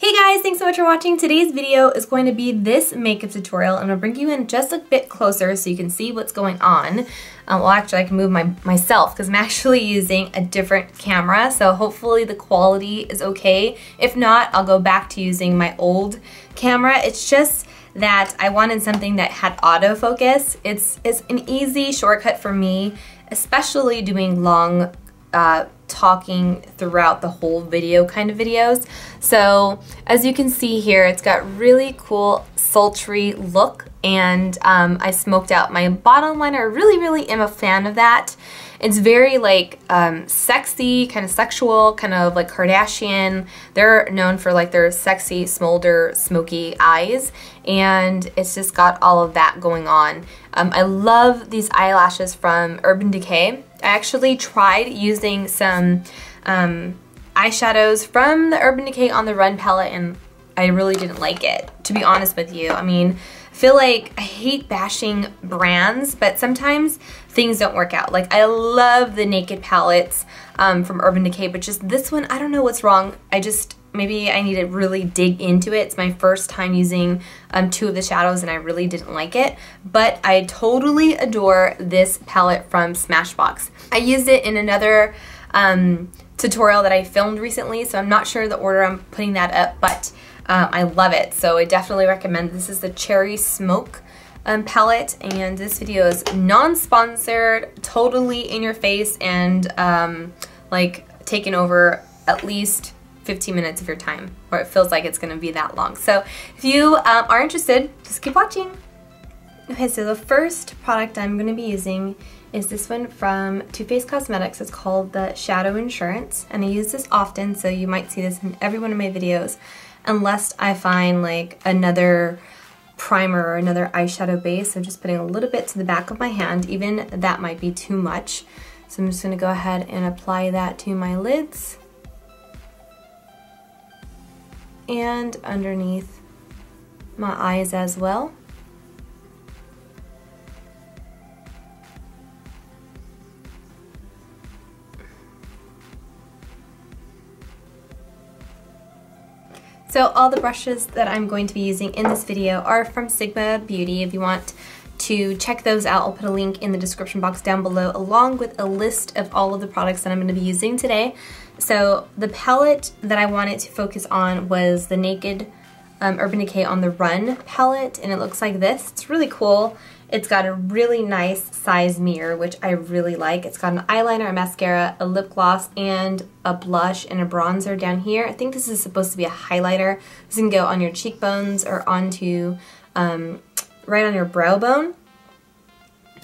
Hey guys, thanks so much for watching. Today's video is going to be this makeup tutorial. I'm going to bring you in just a bit closer so you can see what's going on. Well, actually I can move myself because I'm actually using a different camera, so hopefully the quality is okay. If not, I'll go back to using my old camera. It's just that I wanted something that had autofocus. It's an easy shortcut for me, especially doing long talking throughout the whole video kind of videos. So as you can see here, it's got really cool sultry look, and I smoked out my bottom liner. I really am a fan of that. It's very like sexy, kind of sexual, kind of like Kardashian. They're known for like their sexy, smolder, smoky eyes, and it's just got all of that going on. I love these eyelashes from Urban Decay. I actually tried using some eyeshadows from the Urban Decay on the Run palette, and I really didn't like it, to be honest with you. I mean, I feel like I hate bashing brands, but sometimes things don't work out. Like, I love the Naked palettes from Urban Decay, but just this one, I don't know what's wrong. Maybe I need to really dig into it. It's my first time using two of the shadows, and I really didn't like it. But I totally adore this palette from Smashbox. I used it in another tutorial that I filmed recently, so I'm not sure the order I'm putting that up, but I love it. So I definitely recommend. This is the Cherry Smoke palette, and this video is non-sponsored, totally in your face, and like taking over at least 15 minutes of your time, or it feels like it's going to be that long. So if you are interested, just keep watching. Okay, so the first product I'm going to be using is this one from Too Faced Cosmetics. It's called the Shadow Insurance, and I use this often, so you might see this in every one of my videos, unless I find like another primer or another eyeshadow base. So just putting a little bit to the back of my hand. Even that might be too much. So I'm just going to go ahead and apply that to my lids and underneath my eyes as well. So all the brushes that I'm going to be using in this video are from Sigma Beauty. If you want to check those out, I'll put a link in the description box down below, along with a list of all of the products that I'm going to be using today. So the palette that I wanted to focus on was the Naked Urban Decay On The Run palette, and it looks like this. It's really cool. It's got a really nice size mirror, which I really like. It's got an eyeliner, a mascara, a lip gloss, and a blush and a bronzer down here. I think this is supposed to be a highlighter. This can go on your cheekbones or onto right on your brow bone.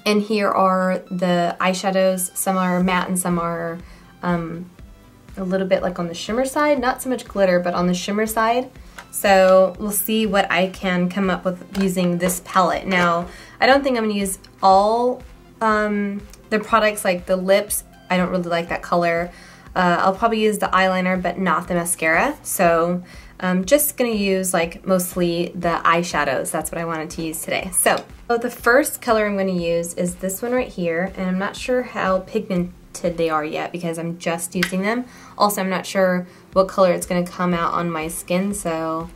And here are the eyeshadows. Some are matte and some are a little bit like on the shimmer side. Not so much glitter, but on the shimmer side. So we'll see what I can come up with using this palette. Now, I don't think I'm going to use all the products, like the lips. I don't really like that color. I'll probably use the eyeliner, but not the mascara. So I'm just going to use like mostly the eyeshadows. That's what I wanted to use today. So the first color I'm going to use is this one right here, and I'm not sure how pigmented they are yet because I'm just using them. Also, I'm not sure what color it's going to come out on my skin. So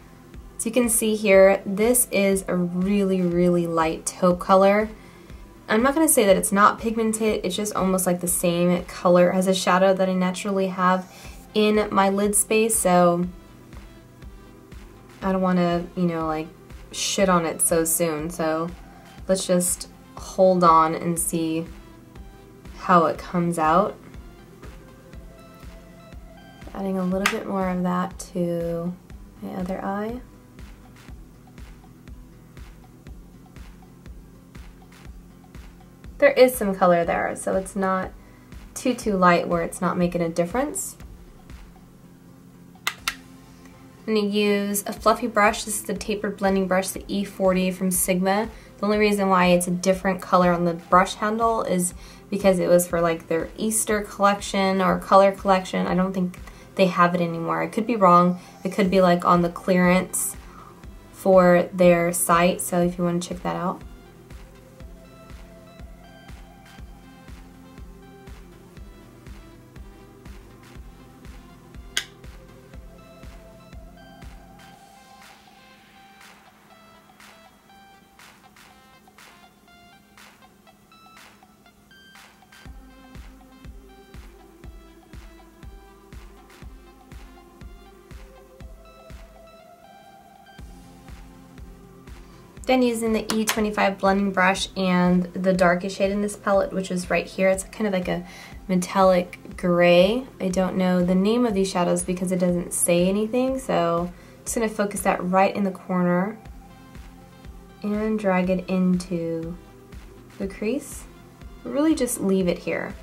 as you can see here, this is a really light taupe color. I'm not going to say that it's not pigmented, it's just almost like the same color as a shadow that I naturally have in my lid space, so I don't want to, you know, like shit on it so soon. So let's just hold on and see how it comes out. Adding a little bit more of that to my other eye. There is some color there, so it's not too light where it's not making a difference. I'm going to use a fluffy brush. This is the tapered blending brush, the E40 from Sigma. The only reason why it's a different color on the brush handle is because it was for like their Easter collection or color collection. I don't think they have it anymore. I could be wrong. It could be like on the clearance for their site, so if you want to check that out. Then using the E25 blending brush and the darkest shade in this palette, which is right here. It's kind of like a metallic gray. I don't know the name of these shadows because it doesn't say anything, so I'm just going to focus that right in the corner and drag it into the crease. Really just leave it here.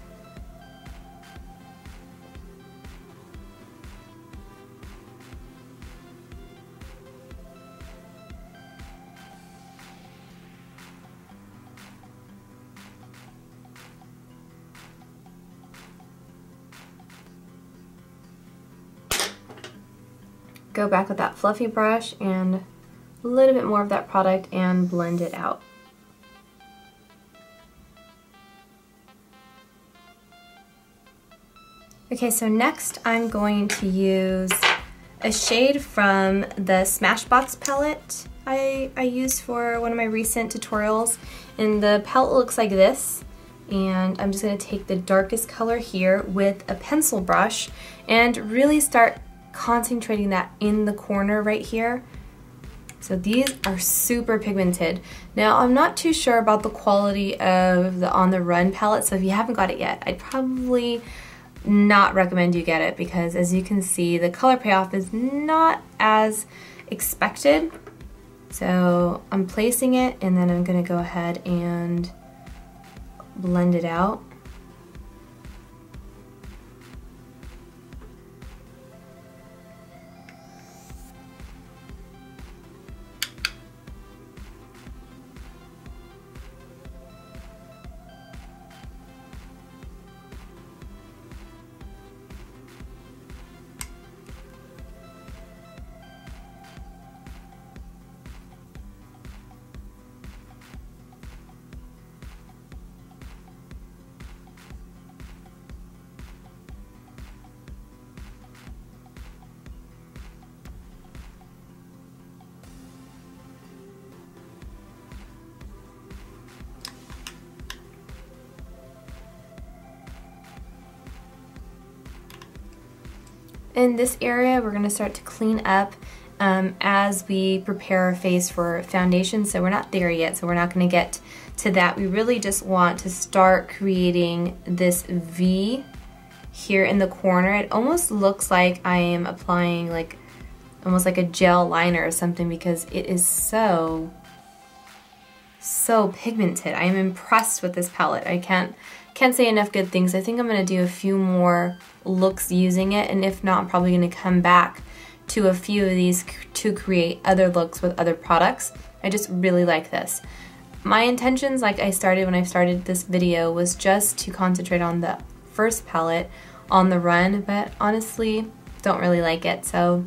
Go back with that fluffy brush and a little bit more of that product and blend it out. Okay, so next I'm going to use a shade from the Smashbox palette I used for one of my recent tutorials, and the palette looks like this. And I'm just going to take the darkest color here with a pencil brush and really start concentrating that in the corner right here. So these are super pigmented. Now I'm not too sure about the quality of the On the Run palette, so if you haven't got it yet, I'd probably not recommend you get it because as you can see the color payoff is not as expected. So I'm placing it and then I'm going to go ahead and blend it out. In this area, we're going to start to clean up as we prepare our face for foundation. So we're not there yet, so we're not going to get to that. We really just want to start creating this V here in the corner. It almost looks like I am applying like almost like a gel liner or something because it is so pigmented. I am impressed with this palette. I can't say enough good things. I think I'm going to do a few more looks using it, and if not, I'm probably going to come back to a few of these to create other looks with other products. I just really like this. My intentions, like I started when I started this video, was just to concentrate on the first palette, On the Run, but honestly don't really like it, so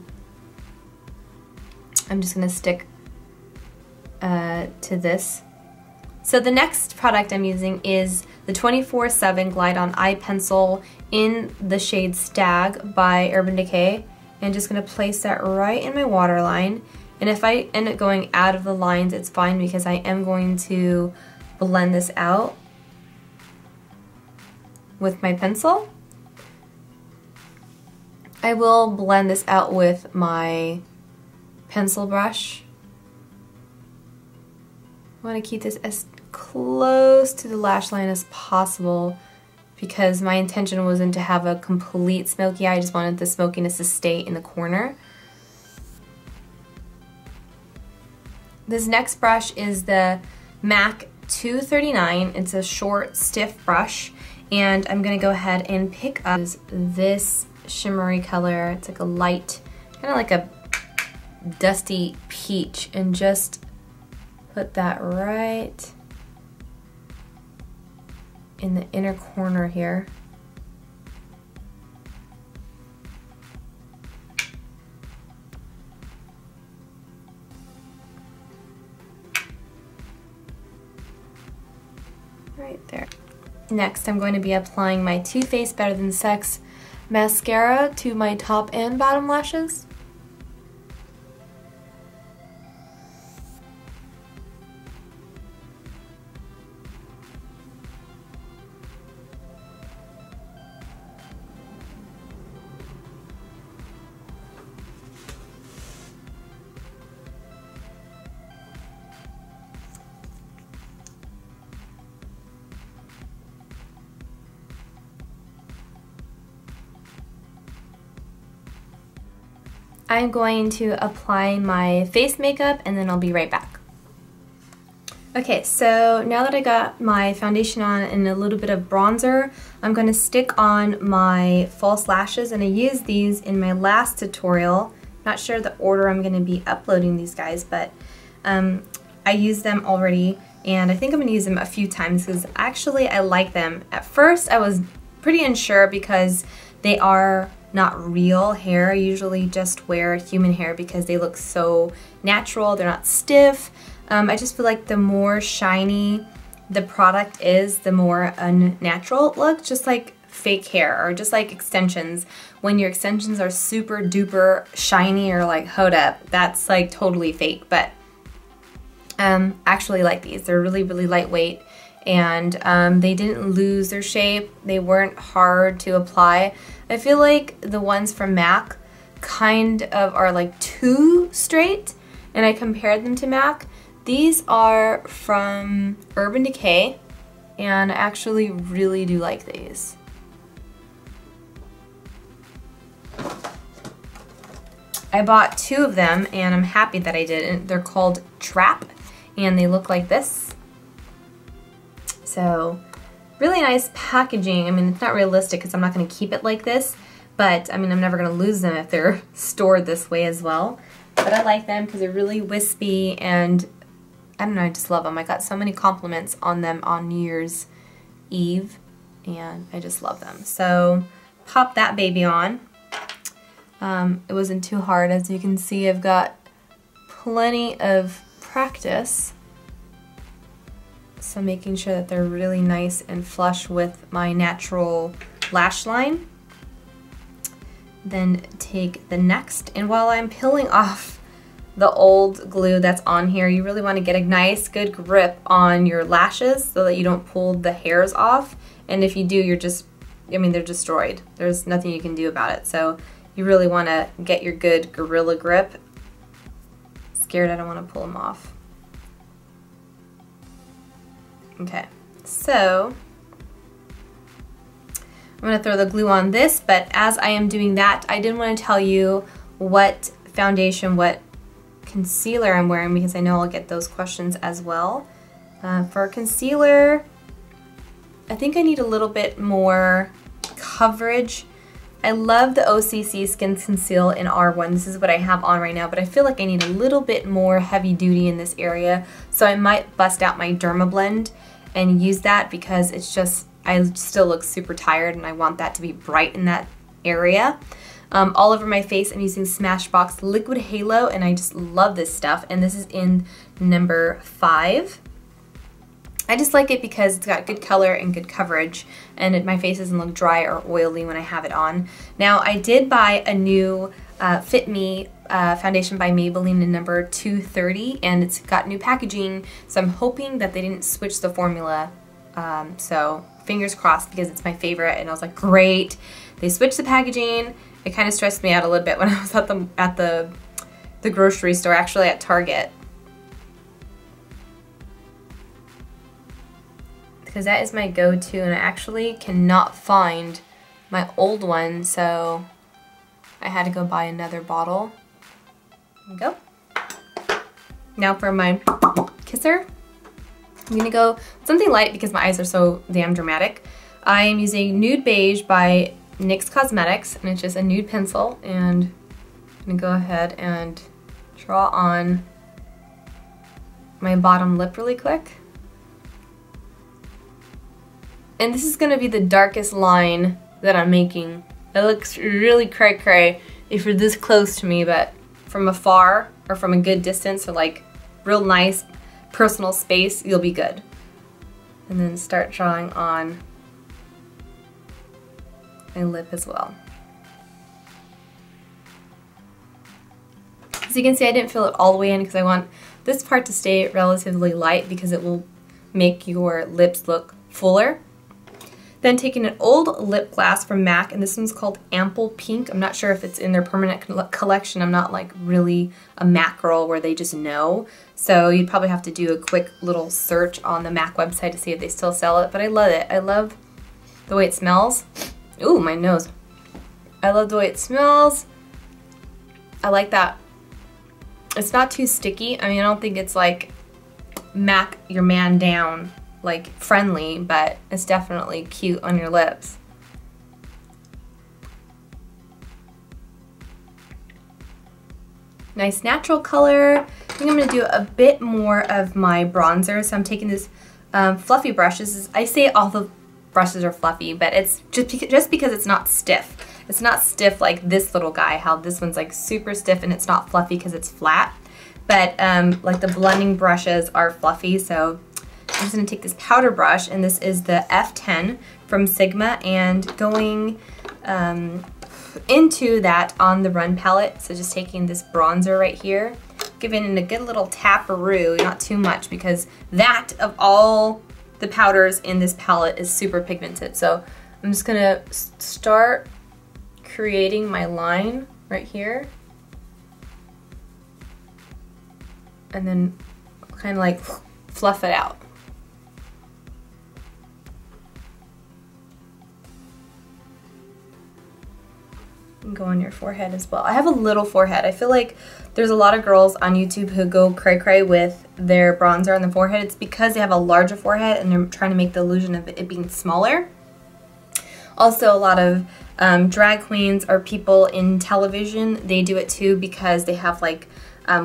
I'm just going to stick to this. So the next product I'm using is the 24/7 Glide On Eye Pencil in the shade Stag by Urban Decay. And just going to place that right in my waterline. And if I end up going out of the lines, it's fine because I am going to blend this out with my pencil. I will blend this out with my pencil brush. I want to keep this as close to the lash line as possible because my intention wasn't to have a complete smoky eye. I just wanted the smokiness to stay in the corner. This next brush is the MAC 239. It's a short, stiff brush, and I'm going to go ahead and pick up this shimmery color. It's like a light, kind of like a dusty peach, and just put that right in the inner corner here. Right there. Next, I'm going to be applying my Too Faced Better Than Sex mascara to my top and bottom lashes. I'm going to apply my face makeup and then I'll be right back. Okay, so now that I got my foundation on and a little bit of bronzer, I'm going to stick on my false lashes, and I used these in my last tutorial. Not sure the order I'm going to be uploading these guys, but I used them already, and I think I'm going to use them a few times because actually I like them. At first I was pretty unsure because they are not real hair. I usually just wear human hair because they look so natural, they're not stiff. I just feel like the more shiny the product is, the more unnatural it looks, just like fake hair or just like extensions. When your extensions are super duper shiny or like hold up, that's like totally fake. But actually like these. They're really, really lightweight, and they didn't lose their shape. They weren't hard to apply. I feel like the ones from MAC kind of are like too straight, and I compared them to MAC. These are from Urban Decay, and I actually really do like these. I bought 2 of them, and I'm happy that I did. And they're called Trap, and they look like this. So, really nice packaging. I mean, it's not realistic because I'm not going to keep it like this, but I mean, I'm never going to lose them if they're stored this way as well. But I like them because they're really wispy, and I don't know, I just love them. I got so many compliments on them on New Year's Eve, and I just love them. So, pop that baby on. It wasn't too hard. As you can see, I've got plenty of practice. So making sure that they're really nice and flush with my natural lash line. Then take the next, and while I'm peeling off the old glue that's on here, you really want to get a nice good grip on your lashes so that you don't pull the hairs off. And if you do, you're just, I mean, they're destroyed. There's nothing you can do about it. So you really want to get your good gorilla grip. Scared I don't want to pull them off. Okay, so I'm going to throw the glue on this, but as I am doing that, I did want to tell you what foundation, what concealer I'm wearing, because I know I'll get those questions as well. For concealer, I think I need a little bit more coverage. I love the OCC Skin Conceal in R1. This is what I have on right now, but I feel like I need a little bit more heavy duty in this area, so I might bust out my Dermablend and use that because it's just, I still look super tired and I want that to be bright in that area. All over my face, I'm using Smashbox Liquid Halo, and I just love this stuff, and this is in number 5. I just like it because it's got good color and good coverage, and my face doesn't look dry or oily when I have it on. Now, I did buy a new Fit Me foundation by Maybelline in number 230, and it's got new packaging, so I'm hoping that they didn't switch the formula. So fingers crossed, because it's my favorite, and I was like, great. They switched the packaging. It kind of stressed me out a little bit when I was at the grocery store, actually at Target. Because that is my go-to, and I actually cannot find my old one, so I had to go buy another bottle. There we go. Now for my kisser, I'm gonna go with something light because my eyes are so damn dramatic. I am using Nude Beige by NYX Cosmetics, and it's just a nude pencil, and I'm gonna go ahead and draw on my bottom lip really quick. And this is gonna be the darkest line that I'm making. It looks really cray-cray if you're this close to me, but from afar or from a good distance, or like real nice personal space, you'll be good. And then start drawing on my lip as well. As you can see, I didn't fill it all the way in because I want this part to stay relatively light because it will make your lips look fuller. Then taking an old lip gloss from MAC, and this one's called Ample Pink. I'm not sure if it's in their permanent collection. I'm not like really a MAC girl where they just know. So you'd probably have to do a quick little search on the MAC website to see if they still sell it. But I love it. I love the way it smells. Ooh, my nose. I love the way it smells. I like that it's not too sticky. I mean, I don't think it's like MAC your man down like friendly, but it's definitely cute on your lips. Nice natural color. I think I'm going to do a bit more of my bronzer. So I'm taking this fluffy brush. I say all the brushes are fluffy, but it's just because it's not stiff. It's not stiff like this little guy, how this one's like super stiff, and it's not fluffy because it's flat. But like the blending brushes are fluffy, so I'm just going to take this powder brush, and this is the F10 from Sigma, and going into that on the Run palette. So just taking this bronzer right here, giving it a good little tap-a-roo, not too much, because that of all the powders in this palette is super pigmented. So I'm just going to start creating my line right here, and then kind of like fluff it out. And go on your forehead as well. I have a little forehead. I feel like there's a lot of girls on YouTube who go cray-cray with their bronzer on the forehead. It's because they have a larger forehead and they're trying to make the illusion of it being smaller. Also, a lot of drag queens or people in television, they do it too because they have like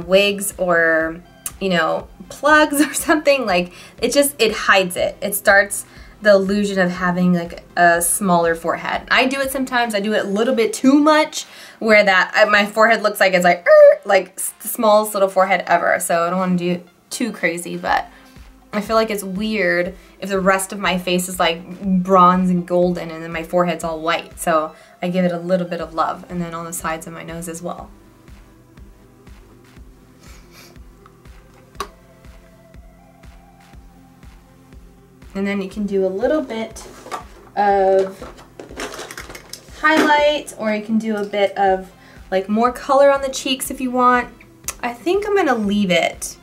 wigs or, you know, plugs or something. Like it hides it. It starts the illusion of having like a smaller forehead. I do it sometimes. I do it a little bit too much, where that my forehead looks like it's like the smallest little forehead ever. So I don't want to do it too crazy, but I feel like it's weird if the rest of my face is like bronze and golden and then my forehead's all white. So I give it a little bit of love, and then on the sides of my nose as well. And then you can do a little bit of highlight, or you can do a bit of like more color on the cheeks if you want. I think I'm gonna leave it.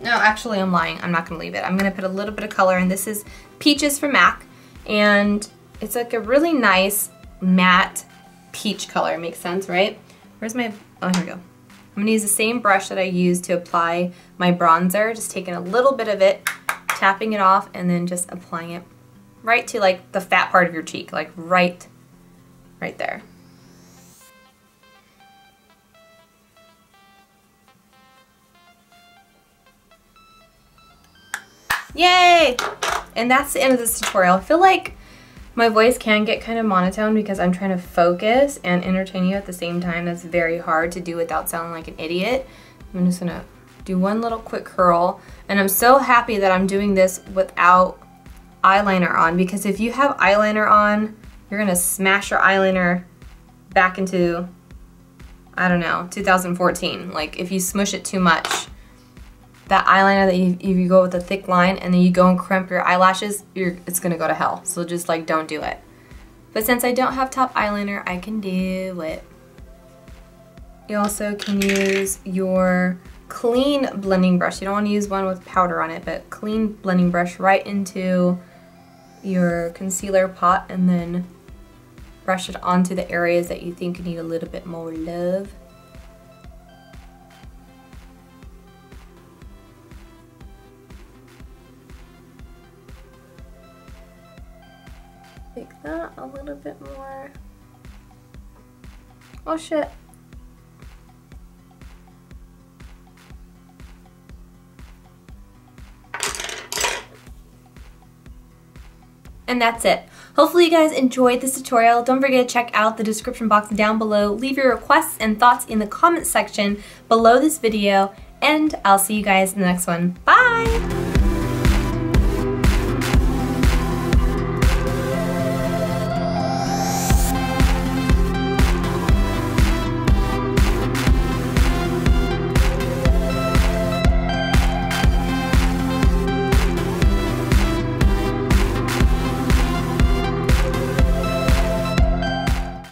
No, actually I'm lying. I'm not gonna leave it. I'm gonna put a little bit of color, and this is Peaches from MAC, and it's like a really nice matte peach color. Makes sense, right? Where's my, oh, here we go. I'm going to use the same brush that I used to apply my bronzer, just taking a little bit of it, tapping it off, and then just applying it right to like the fat part of your cheek, like right there. Yay! And that's the end of this tutorial. I feel like my voice can get kind of monotone because I'm trying to focus and entertain you at the same time. That's very hard to do without sounding like an idiot. I'm just gonna do one little quick curl, and I'm so happy that I'm doing this without eyeliner on, because if you have eyeliner on, you're gonna smash your eyeliner back into, I don't know, 2014. Like if you smush it too much, that eyeliner that you go with a thick line and then you go and crimp your eyelashes, it's gonna go to hell. So just like don't do it. But since I don't have top eyeliner, I can do it. You also can use your clean blending brush. You don't want to use one with powder on it, but clean blending brush right into your concealer pot, and then brush it onto the areas that you think need a little bit more love. Take that a little bit more. Oh shit. And that's it. Hopefully you guys enjoyed this tutorial. Don't forget to check out the description box down below. Leave your requests and thoughts in the comment section below this video, and I'll see you guys in the next one. Bye!